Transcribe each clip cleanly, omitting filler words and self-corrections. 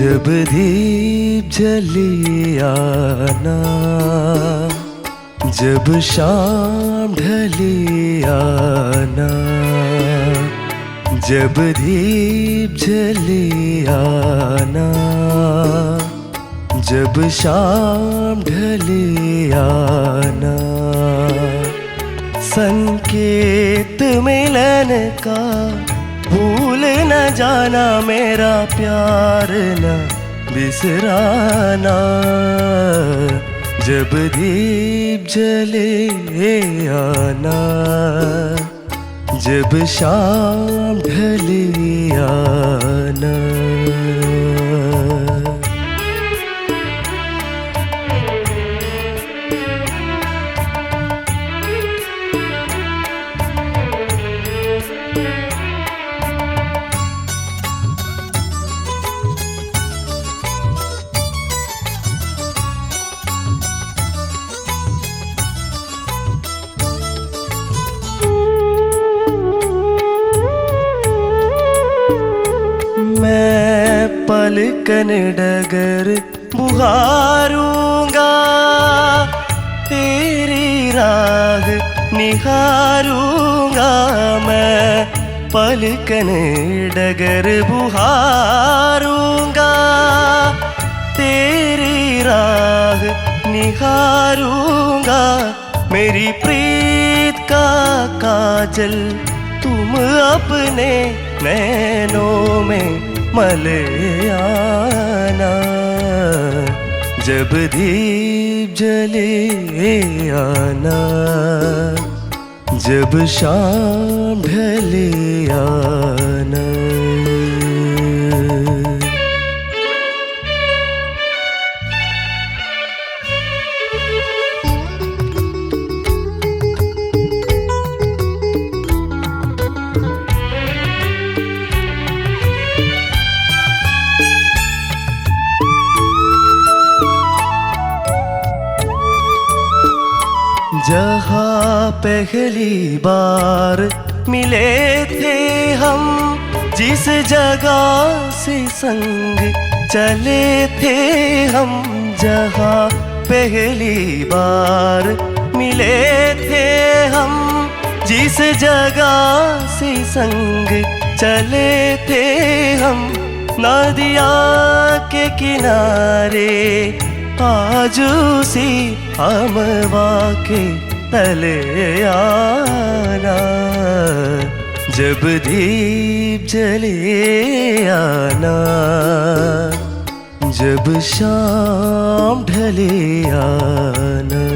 जब दीप जली आना, जब शाम ढली आना, जब दीप जली आना, जब शाम ढली आना, संकेत मिलन का भूल न जाना, मेरा प्यार न बिसराना। जब दीप जले आना, जब शाम ढली आना। मैं पलकन डगर बुहारूंगा, तेरी राह निहारूंगा। मैं पलकन डगर बुहारूंगा, तेरी राह निहारूंगा। मेरी प्रीत का काजल तुम अपने नैनों में मले आना। जब दीप जले आना, जब शाम ढले आना। जहाँ पहली बार मिले थे हम, जिस जगह से संग चले थे हम। जहाँ पहली बार मिले थे हम, जिस जगह से संग चले थे हम। नदिया के किनारे आज उसी अमवा के तले आना। जब दीप जले आना, जब शाम ढले आना।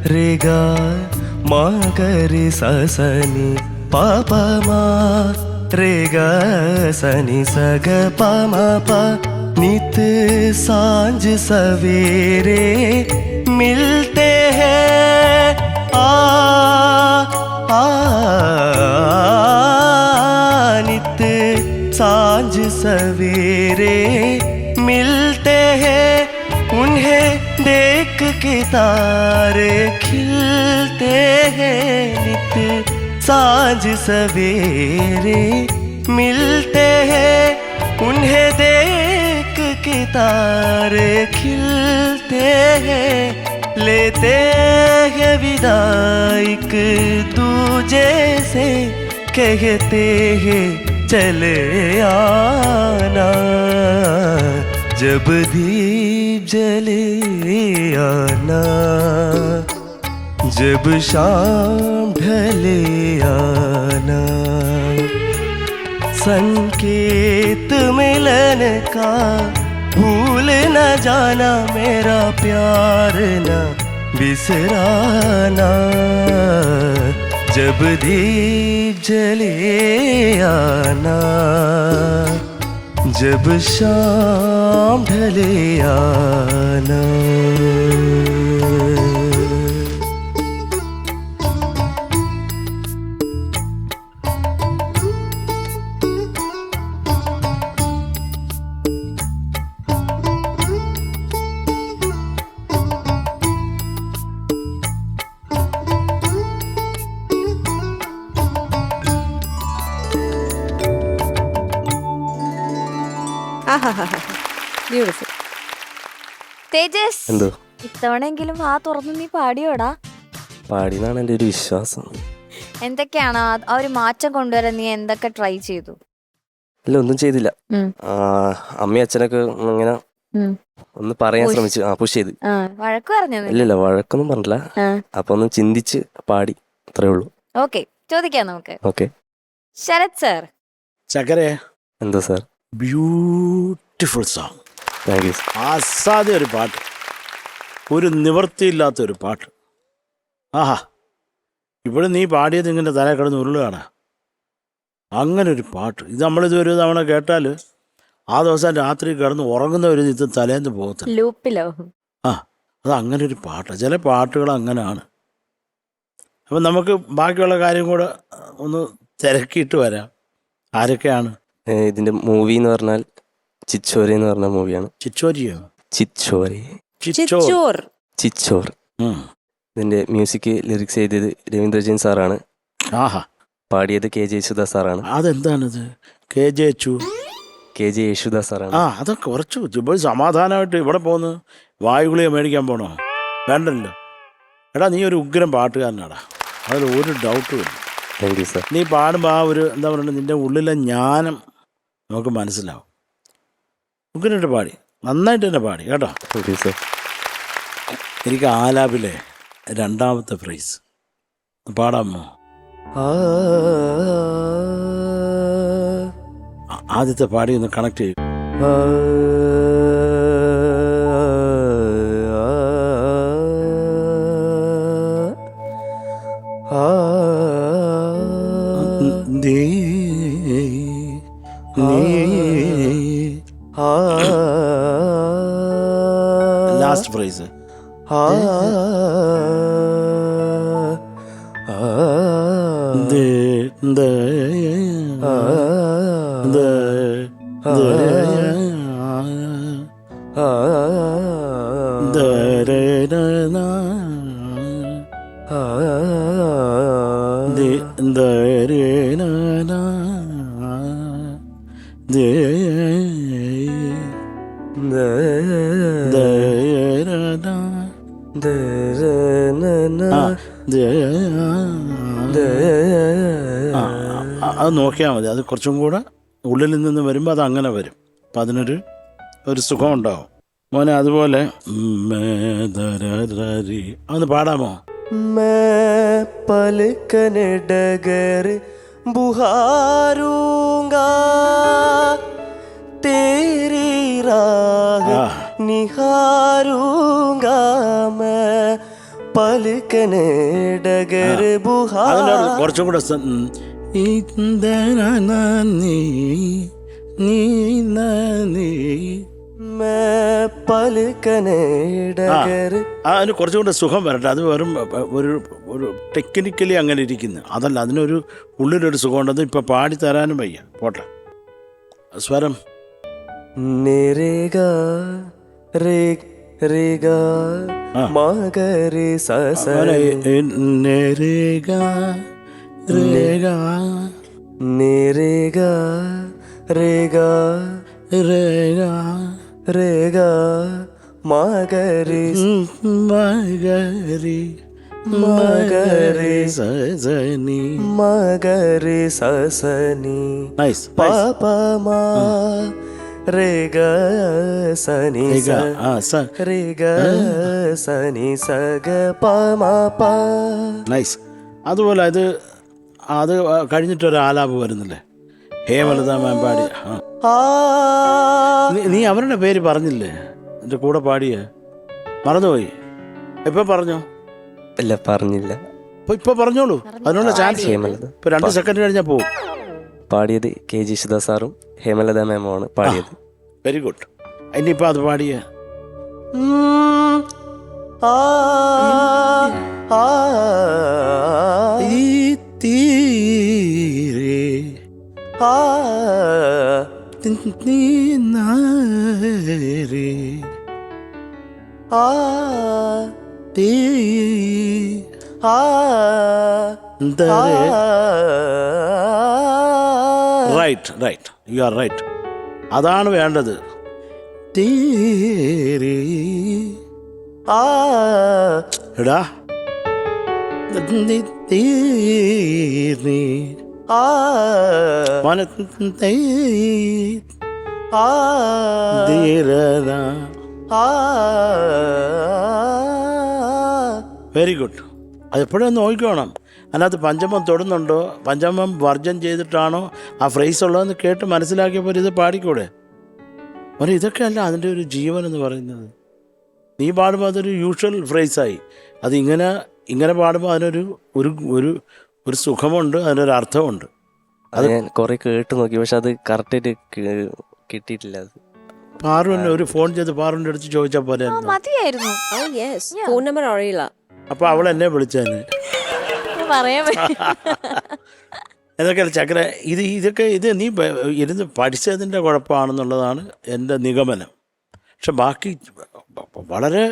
रेगा मा गरि सा सनि पा पा मा, रेगा सनि स ग पा मा पा। नित सांझ सवेरे मिलते हैं नित सांझ सवेरे मिलते हैं। उन्हें देख के तारे खिलते हैं। नित सांझ सवेरे मिलते हैं। उन्हें देख के तारे खिलते हैं। लेते हैं विदाई दूजे से कहते हैं चले आना जब दीप जले आना जब शाम ढले आना संकेत मिलन का भूल न जाना मेरा प्यार न बिसराना जब दीप जले आना जब शाम ढले आना ബ്യൂട്ടിഫുൾ. തേജസ്, എന്തോ ഇത്തവണെങ്കിലും ആ തുറന്ന് നീ പാടിയോടാ? പാടിയെന്നാണ് എൻ്റെ ഒരു വിശ്വാസം. എന്തൊക്കെയാണ് ആ ഒരു മാറ്റം കൊണ്ടുവരാൻ നീ എന്തൊക്കെ ട്രൈ ചെയ്തു? ഇല്ല, ഒന്നും ചെയ്തില്ല. അമ്മയും അച്ഛനൊക്കെ ഇങ്ങനെ ഒന്ന് പറയാൻ ശ്രമിച്ചു, പുഷ് ചെയ്ത്. വഴക്ക് പറഞ്ഞു? ഇല്ല, വഴക്കൊന്നും പറഞ്ഞില്ല. അപ്പൊ ഒന്ന് ചിന്തിച്ച് പാടി, അത്രേ ഉള്ളൂ. ഓക്കെ, ചോദിക്കാം നമുക്ക്. ഓക്കെ. ശരത് സർ. ചക്കരെ, എന്തോ sir? Beautiful song. Thank you. അസാധ്യ ഒരു പാട്ട്, ഒരു നിവൃത്തിയില്ലാത്തൊരു പാട്ട്. ആഹാ, ഇവിടെ നീ പാടിയത് ഇങ്ങനെ തല കിടന്ന് ഉരുളുകയാണ്. അങ്ങനെ ഒരു പാട്ട് ഇത് നമ്മളിതൊരു തവണ കേട്ടാൽ ആ ദിവസം രാത്രി കിടന്ന് ഉറങ്ങുന്നവർ ഇത് തലേന്ന് പോകത്തില്ല, ലൂപ്പിലോ. അത് അങ്ങനെ ഒരു പാട്ട്. ചില പാട്ടുകൾ അങ്ങനെയാണ്. അപ്പം നമുക്ക് ബാക്കിയുള്ള കാര്യം കൂടെ ഒന്ന് തിരക്കിയിട്ട് വരാം. ആരൊക്കെയാണ് ഇതിന്റെ മൂവി എന്ന് പറഞ്ഞാൽ ചിച്ചോരി എന്ന് പറഞ്ഞ മൂവിയാണ്. ചിച്ചോരിയോ? ചിച്ചോരി, ചിച്ചോർ. ഇതിന്റെ മ്യൂസിക് ലിറിക്സ് ചെയ്തത് രവീന്ദ്ര ജെയിൻ സാറാണ്. ആഹാ. പാടിയത് കെ ജെ യേശുദാസ് സാറാണ്. അതെന്താണിത്? കെ ജെ യേശുദാസ് സാറാണ്. അതൊക്കെ കുറച്ച് ഇപ്പോൾ സമാധാനമായിട്ട് ഇവിടെ പോകുന്നു. വായുഗുളിക മേടിക്കാൻ പോണോ? വേണ്ടല്ലോ. എടാ, നീ ഒരു ഉഗ്രം പാട്ടുകാരനാടാ, അതിൽ ഒരു ഡൗട്ടും ഇല്ല. Thank you sir. നീ പാടുമ്പോൾ ആ ഒരു എന്താ പറയുക, നിൻ്റെ ഉള്ളിലെ ജ്ഞാനം നമുക്ക് മനസ്സിലാവും. ഉഗ്രായിട്ട് പാടി, നന്നായിട്ട് തന്നെ പാടി കേട്ടോ. Thank you sir. എനിക്ക് ആലാപിലെ രണ്ടാമത്തെ ഫ്രൈസ് പാടാമോ? ആദ്യത്തെ പാടി ഒന്ന് കണക്ട് ചെയ്യും. Last fries. അത് നോക്കിയാൽ മതി. അത് കുറച്ചും കൂടെ ഉള്ളിൽ നിന്ന് വരുമ്പോൾ അത് അങ്ങനെ വരും. അപ്പം അതിനൊരു സുഖം ഉണ്ടാവും മോനെ. അതുപോലെ അതൊന്ന് പാടാമോ? പലക്കനെ ഡഗർ ബുഹാരൂംഗാ तेरी राह निहारूंगा मैं पलकने डगर बुहार. കുറച്ചും കൂടെ അതിന് കുറച്ചും കൂടെ സുഖം വരട്ടെ. അത് വെറും ഒരു ടെക്നിക്കലി അങ്ങനെ ഇരിക്കുന്നു, അതല്ല. അതിനൊരു ഉള്ളിലൊരു സുഖം ഉണ്ടെന്ന് ഇപ്പം പാടിത്തരാനും വയ്യ. പോട്ടെ. സ്വരം നിരേഗാ രേ രേഗാ മഗരി സസ നിരേഗാ രേഗാ നിരേഗാ രേഗാ രേഗാ രേഗാ മഗരി മഗരി മഗരി സനി. മഗരി സസനി നൈസ്. പാപ മാ രേ ഗ സനി സ രേ ഗ സനി സ ഗ പ മ പ. നൈസ്. അതുപോലെ അത് കഴിഞ്ഞിട്ടൊരു ആലാപ് വരുന്നില്ലേ, ഹേമലത മാം പാടി. നീ അവരുടെ പേര് പറഞ്ഞില്ലേ എൻ്റെ കൂടെ പാടിയ? മറന്നുപോയി. ഇപ്പൊ പറഞ്ഞോ? ഇല്ല പറഞ്ഞില്ല. ഇപ്പൊ പറഞ്ഞോളൂ, അതിനുള്ള ചാൻസ്. ഹേമലത ഇപ്പൊ 2 സെക്കൻഡ് കഴിഞ്ഞാൽ പോകും. പാടിയത് കെ ജി യേശുദാസ് സാറും ഹേമലത മാമുമാണ് പാടിയത്. Very good. ഇനിയിപ്പോ അത് പാടിയ ഈ തീരെ നീ നാരേ തീ right right, you are right. അതാണ് വേണ്ടത്. തീരെ എടാ തീർന്നി വെരി ഗുഡ്. അതെപ്പോഴും നോക്കിക്കോണം. അതിനകത്ത് പഞ്ചമം തൊടുന്നുണ്ടോ, പഞ്ചമം വർജൻ ചെയ്തിട്ടാണോ ആ ഫ്രേസ് ഉള്ളതെന്ന് കേട്ട് മനസ്സിലാക്കിയപ്പോൾ ഇത് പാടിക്കൂടെ? ഒരു ഇതൊക്കെയല്ല അതിൻ്റെ ഒരു ജീവൻ എന്ന് പറയുന്നത്. നീ പാടുമ്പോൾ അതൊരു യൂഷ്വൽ ഫ്രേസായി. അത് ഇങ്ങനെ പാടുമ്പോൾ അതിനൊരു ഒരു ഒരു ഒരു സുഖമുണ്ട്, അതിനൊരു അർത്ഥമുണ്ട്. അത് ഞാൻ കുറെ കേട്ട് നോക്കി, പക്ഷെ അത് കറക്റ്റായിട്ട് കിട്ടിയിട്ടില്ല. അത് പാറുവിനെ ഒരു ഫോൺ ചെയ്ത് പാറുവിൻ്റെ അടുത്ത് ചോദിച്ചാൽ പോലെ മതിയായിരുന്നു. ഫോൺ നമ്പർ അറിയില്ല. അപ്പോൾ അവൾ എന്നെ വിളിച്ചേനെ. പറയാൻ എന്നൊക്കെയല്ല ചക്കര. ഇത് നീ ഇരുന്ന് പഠിച്ചതിൻ്റെ കുഴപ്പമാണെന്നുള്ളതാണ് എൻ്റെ നിഗമനം. പക്ഷെ ബാക്കി വളരെ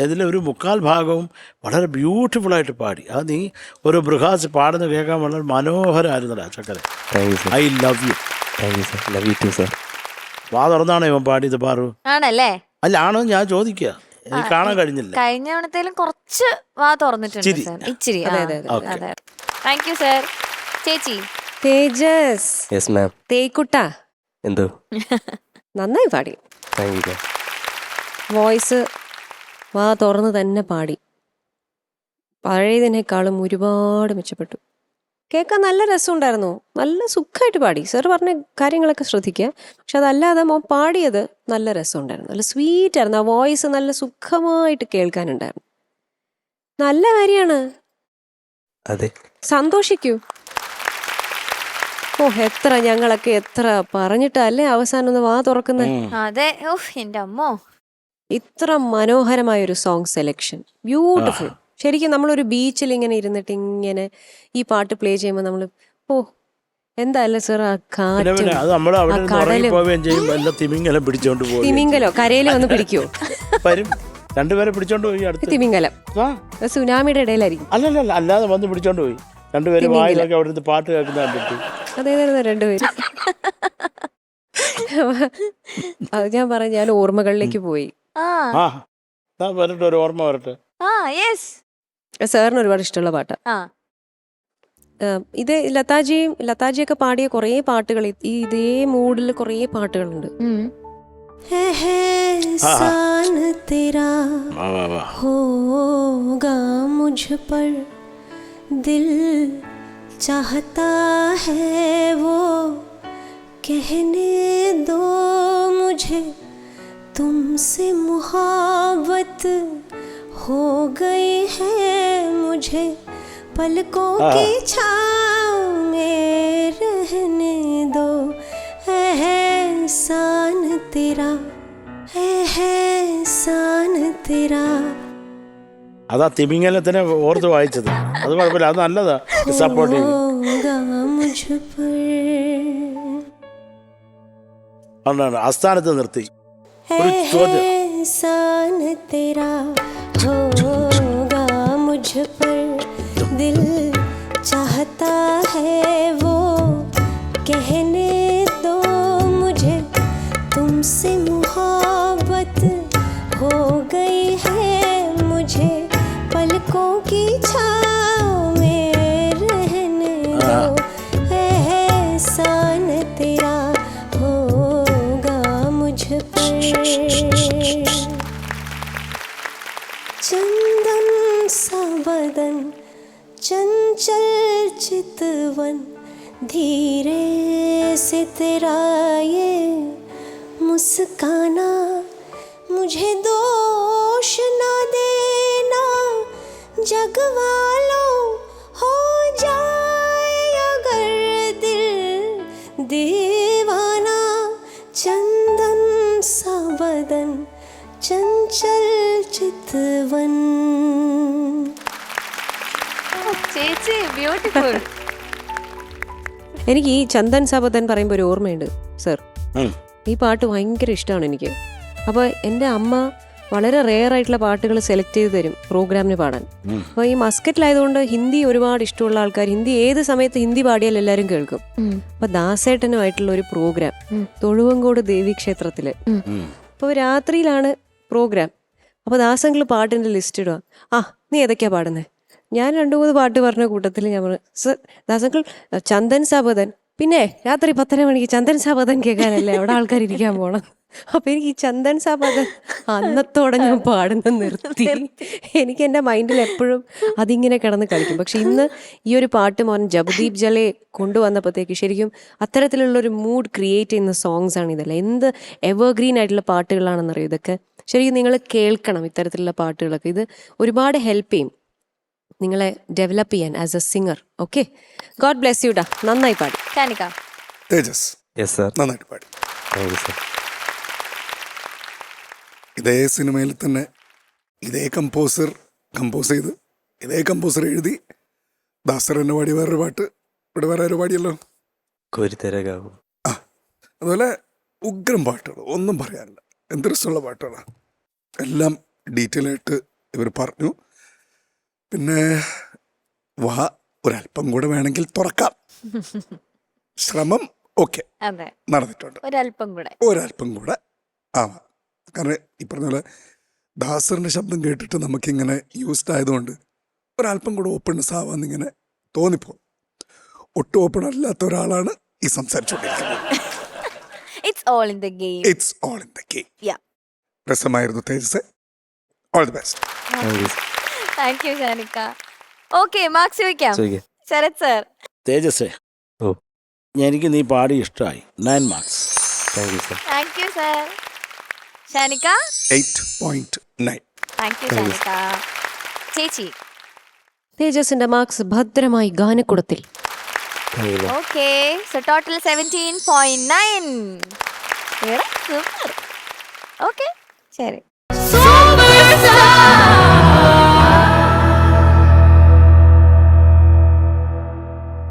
ഇതിലൊരു 3/4 ഭാഗവും വളരെ ബ്യൂട്ടിഫുള്ളായിട്ട് പാടി. അത് നീ ഒരു ബൃഹാസ് പാടുന്ന കേൾക്കാൻ വളരെ മനോഹരമായിരുന്നടാ ചക്കര. I love you. Love you too sir. വാ തുറന്നാണോ ഇവൻ പാടിയത് പാറു? ആണല്ലേ? അല്ല, ആണോ ഞാൻ ചോദിക്കുക. എനിക്ക് കാണാൻ കഴിഞ്ഞില്ല. കഴിഞ്ഞ തവണത്തേലും കുറച്ച് വാ തുറന്നിട്ടുണ്ട് സർ. ഇച്ചിരി. Thank you sir. ചേച്ചി തേജസ്. Yes ma'am. തേക്കുട്ട എന്തോ നന്നായി പാടി. Thank you. വോയിസ് വാ തുറന്ന് തന്നെ പാടി. പഴയതിനേക്കാളും ഒരുപാട് മെച്ചപ്പെട്ടു. കേൾക്കാൻ നല്ല രസമുണ്ടായിരുന്നു. നല്ല സുഖമായിട്ട് പാടി. സാർ പറഞ്ഞ കാര്യങ്ങളൊക്കെ ശ്രദ്ധിക്കുക. പക്ഷെ അതല്ലാതെ പാടിയത് നല്ല രസമുണ്ടായിരുന്നു. നല്ല സ്വീറ്റ് ആയിരുന്നു. ആ വോയിസ് നല്ല സുഖമായിട്ട് കേൾക്കാനുണ്ടായിരുന്നു. നല്ല കാര്യമാണ്. അതെ, സന്തോഷിക്കൂ. എത്ര ഞങ്ങളൊക്കെ എത്ര പറഞ്ഞിട്ടല്ലേ അവസാനം ഒന്ന് വാ തുറക്കുന്നത്. അതെ. എന്റെ അമ്മോ, ഇത്ര മനോഹരമായൊരു സോങ് സെലക്ഷൻ, ബ്യൂട്ടിഫുൾ. ശരിക്കും നമ്മളൊരു ബീച്ചിൽ ഇങ്ങനെ ഇരുന്നിട്ട് ഇങ്ങനെ ഈ പാട്ട് പ്ലേ ചെയ്യുമ്പോൾ നമ്മൾ എന്താല്ലേ സാർ ആ കാറ്റും തിമിംഗലോ കരയിൽ വന്ന് പിടിക്കുവോ? രണ്ടുപേരെ പിടിച്ചോണ്ട് പോയി. തിമിംഗലം സുനാമിയുടെ ഇടയിലായിരിക്കും. അല്ലല്ല, അല്ലാതെ വന്ന് പിടിച്ചോണ്ട് പോയി. രണ്ടുപേരും വായിലൊക്കെ അവിടെ പാട്ട് കേൾക്കുന്ന കണ്ടിട്ട്. അതേതായിരുന്നു രണ്ടുപേരും. അത് ഞാൻ പറഞ്ഞു, ഞാൻ ഓർമ്മകളിലേക്ക് പോയി. വരട്ടെ, ഒരു ഓർമ്മ വരട്ടെ. സാറിന് ഒരുപാട് ഇഷ്ടമുള്ള പാട്ടാ ഇത്. ലതാജിയൊക്കെ പാടിയ കുറേ പാട്ടുകൾ ഇതേ മൂഡിൽ കുറേ പാട്ടുകളുണ്ട്. ഹോഗാ മുझ पर दिल चाहता है वो कहने दो मुझे तुमसे मोहब्बत हो गई है मुझे पलकों की छाँव में रहने दो एहसान तेरा एहसान तेरा. അതാ തിമിംഗലത്തിനെ ഓർത്ത് വായിച്ചത്. അത് കുഴപ്പമില്ല, അത് നല്ലതാ. സപ്പോർട്ട് ചെയ്യും. ആസ്ഥാനത്ത് നിർത്തി ഒരു ചോദ്യം. चाहता है वो कहने दो मुझे तुमसे मोहब्बत हो की छाँव में रहने दो, एहसान तेरा होगा मुझ पर। चंदन सा बदन चंचल चितवन, धीरे से तेरा ये मुस्काना, मुझे दोष ना देना, जग वालों हो जाए अगर दिल दीवाना। चंदन सा बदन चंचल चितवन। ചേച്ചി ബ്യൂട്ടിഫുൾ. എനിക്ക് ഈ ചന്ദൻ സാബദൻ പറയുമ്പോൾ ഒരു ഓർമ്മയുണ്ട് സർ. ഉം. ഈ പാട്ട് ഭയങ്കര ഇഷ്ടമാണ് എനിക്ക്. അപ്പോൾ എൻ്റെ അമ്മ വളരെ റെയർ ആയിട്ടുള്ള പാട്ടുകൾ സെലക്ട് ചെയ്ത് തരും പ്രോഗ്രാമിന് പാടാൻ. അപ്പോൾ ഈ മസ്കറ്റിലായതുകൊണ്ട് ഹിന്ദി ഒരുപാട് ഇഷ്ടമുള്ള ആൾക്കാർ, ഹിന്ദി ഏത് സമയത്ത് ഹിന്ദി പാടിയാൽ എല്ലാവരും കേൾക്കും. അപ്പോൾ ദാസേട്ടനുമായിട്ടുള്ള ഒരു പ്രോഗ്രാം തൊഴുവങ്കോട് ദേവീക്ഷേത്രത്തിൽ. അപ്പോൾ രാത്രിയിലാണ് പ്രോഗ്രാം. അപ്പോൾ ദാസങ്ങൾ പാട്ടിൻ്റെ ലിസ്റ്റ് ഇടുക. നീ ഏതൊക്കെയാണ് പാടുന്നത്? ഞാൻ 2-3 പാട്ട് പറഞ്ഞ കൂട്ടത്തിൽ ഞാൻ പറഞ്ഞു, സർ ദാസങ്ങൾ ചന്ദൻ സാബദൻ, പിന്നെ രാത്രി 10:30 മണിക്ക് ചന്ദൻ സാബദൻ കേൾക്കാനല്ലേ അവിടെ ആൾക്കാർ ഇരിക്കാൻ പോകണം. അപ്പം എനിക്ക് ഈ ചന്ദൻ സാബദൻ അന്നത്തോടെ ഞാൻ പാടുന്ന നിർത്തി. എനിക്ക് എൻ്റെ മൈൻഡിൽ എപ്പോഴും അതിങ്ങനെ കിടന്ന് കളിക്കും. പക്ഷെ ഇന്ന് ഈ ഒരു പാട്ട് മോൻ ജഗദീപ് ജലെ കൊണ്ടുവന്നപ്പോഴത്തേക്ക് ശരിക്കും അത്തരത്തിലുള്ളൊരു മൂഡ് ക്രിയേറ്റ് ചെയ്യുന്ന സോങ്സ് ആണ് ഇതെല്ലാം. എന്ത് എവർഗ്രീൻ ആയിട്ടുള്ള പാട്ടുകളാണെന്നറിയോ ഇതൊക്കെ. ശരിക്കും നിങ്ങൾ കേൾക്കണം ഇത്തരത്തിലുള്ള പാട്ടുകളൊക്കെ. ഇത് ഒരുപാട് ഹെൽപ്പ് ചെയ്യും നിങ്ങളെ ഡെവലപ്പ് ചെയ്യാൻ as A singer. Okay, God bless you ഡാ. നന്നായി പാടി. ഷാനിക. തേജസ് യെസ് സർ. നന്നായിട്ട് പാടി. Thank you sir. ഇതേ സിനിമയിൽ തന്നെ ഇതേ കമ്പോസർ കമ്പോസ് ചെയ്ത് ഇതേ കമ്പോസർ എഴുതി ദാസർ എന്നെ പാടി വേറൊരു പാട്ട് ഇവിടെ വേറെ ആരോ പാടിയല്ലോ, കോരിത്തരകാവും. അതുപോലെ ഉഗ്രം പാട്ടുകൾ, ഒന്നും പറയാനില്ല. എന്ത് രസമുള്ള പാട്ടുകളാണ്. എല്ലാം ഡീറ്റെയിൽ ആയിട്ട് ഇവർ പറഞ്ഞു. പിന്നെ ഒരല്പം കൂടെ വേണമെങ്കിൽ തുറക്കാം. ശ്രമം ഓക്കെ അതെ, നടന്നിട്ടുണ്ട്. ഒരല്പം കൂടെ ആവാം. കാരണം ഈ പറഞ്ഞ പോലെ ദാസറിന്റെ ശബ്ദം കേട്ടിട്ട് നമുക്കിങ്ങനെ യൂസ്ഡ് ആയതുകൊണ്ട് ഒരല്പം കൂടെ ഓപ്പൺനെസ് ആവാന്നിങ്ങനെ തോന്നിപ്പോകും. ഒട്ടും ഓപ്പൺ അല്ലാത്ത ഒരാളാണ് ഈ സംസാരിച്ചുകൊണ്ടിരിക്കുന്നത്. It's all in the game. It's all in the game. Yeah. രസമായിരുന്നു Tejas. All the best. Thank you Shanika. Okay, marks ചോദിക്കാം. ശരത് സർ. തേജസ്സേ, ഓ എനിക്ക് നീ പാടി ഇഷ്ടമായി. 9 marks. Thank you sir. Thank you sir. Shanika. 8.9. Thank you Shanika. ചേച്ചി. തേജസിന്റെ മാർക്സ് ഭദ്രമായി ഗാനക്കുടത്തിൽ. Thank you. Okay, so total 17.9. Super. Okay, ശരി.